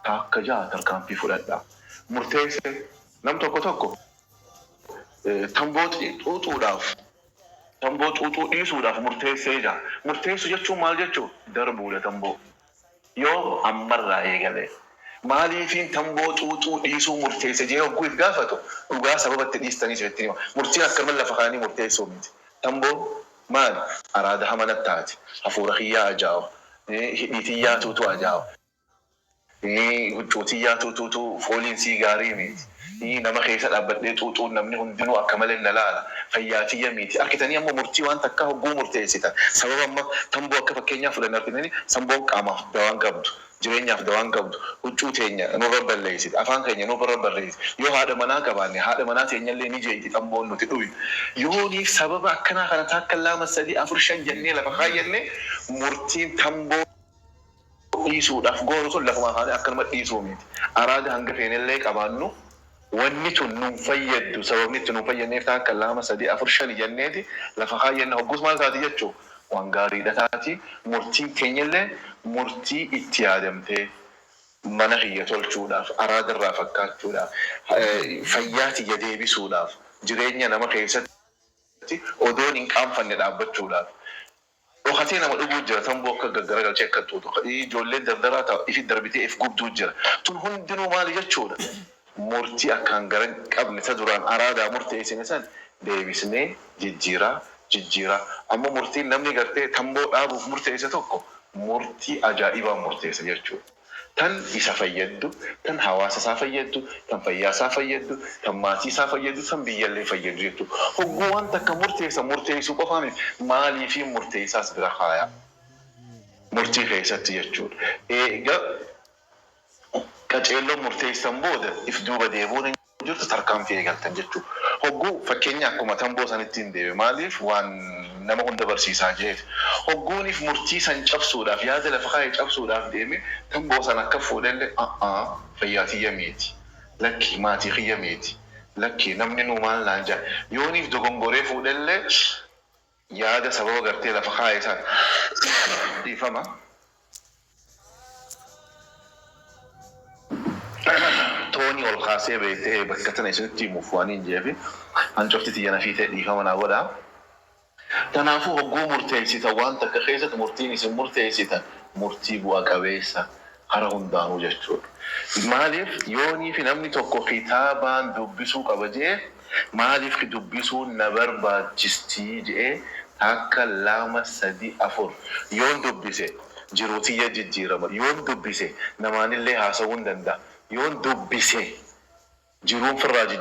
Akka jaa tarkaanfii fudhadhaa. Murteesse nam tokko tamboo xuuxuu dhiisuudhaaf murteessee jira. Murteessu jechuun maal jechuu? Darbuudha tamboo. Yoo ammarraa eegale. Maaliifiin tamboo xuuxuu dhiisuu murteesse jee hogguu if gaafatu dhugaa sababatti dhiistanii jettanii hima. Murtiin akkamiin lafa kaanii murteessuu miti. Tamboo maal? Araada hamanat taati. Hafuura kiyyaa ajaa'u. Hidhiitiyyaa tuutu ajaa'u. Huccuutiyyaa tuutu fooliin sii gaarii miti. Nama keessa dhaabbadhee xuuxuun namni hundinuu akka malee na laala. Fayyaatiyya miti. Akkitanii ammoo murtii waan takka hogguu murteessitan. Sababa amma tamboo akka fakkeenyaaf fudhannaa argitanii samboon qaamaaf dawaan qabdu. Jireenyaaf dawaan qabdu. Huccuu teenya nurra balleessiti. Afaan keenya nurra balleessiti. Yoo haadha manaa qabaanne haadha manaa teenyallee ni jeeyti tamboon nuti dhuyi. Yooniif sababa akkanaa kana takka 2 3 4 5 jennee lafa kaayyannee murtiin tamboo dhiisuudhaaf goonu sun lafuma kaanii akkanuma dhiisuu miti. Araada hanga feenillee qabaannu wanni tun nuun fayyaddu sababni itti nuun fayyadneef takka 2 3 4 5 jenneeti lafa kaayyanne hoggus maal taati jechuu waan gaariidha taati. Murtiin keenyallee murtii itti yaadamtee mana kiyya tolchuudhaaf araada irraa fakkaachuudhaaf fayyaa tiyya deebisuudhaaf jireenya nama keessatti odoon hin qaanfanne dhaabbachuudhaaf. Dhokatee nama dhuguu jira tamboo akka gaggaragalchee akka tuutu ijoolleen dardaraa ta'a ifi darbitee if gubduu jira. Tun hundinuu maali jechuudha? Murtii akkaan gara qabne isa duraan araadaa murteessine san deebisnee jijjiiraa. Amma murtiin namni gartee tamboo dhaabuuf murteesse tokko murtii ajaa'ibaa murteessa jechuudha. Tan isa fayyaddu, tan hawaasa isaa fayyaddu, tan fayyaa isaa fayyaddu, tan maatii isaa fayyaddu, tan biyyallee fayyaddu jechuudha. Hogguu waan takka murteessuu qofaa miti maaliifii murteessaas bira kaayaa murtii keessatti jechuudha. Egaa qaceelloon murteessan booda if duuba deebiin hin jirtu tarkaanfii eegaltan jechuudha. Hogguu fakkeenya akkuma tamboo sanitti hin deebi'e maaliif waan nama hunda barsiisaa jeeti. Hogguuniif murtii san cabsuudhaaf yaada lafa kaayee cabsuudhaaf deeme tamboo san akka fuudhalle fayyaatiyya miti. Lakki maatii kiyya miti. Lakki namni nuu maal naan jaa. Yooniif dogongoree fuudhalle yaada sababa gartee lafa kaayee san dhiifama. Tooni ol kaasee beektee bakka tana isinitti himuuf waan hin jeefi hancofti tiyyana fiitee dhiifama naa godhaa. Kanaafuu hogguu murteessitan waan takka keessatti murtiin isin murteessitan murtii bu'a qabeessa hara hundaanuu jechuudha. Maaliif yoonii fi namni tokko kitaabaan dubbisuu qaba jee maaliif dubbisuun na barbaachistii jee akka 2 3 4 yoon dubbise jiruutiyya jijjiirama yoon dubbise namaanillee haasawuu danda'a yoon dubbise jiruun firraa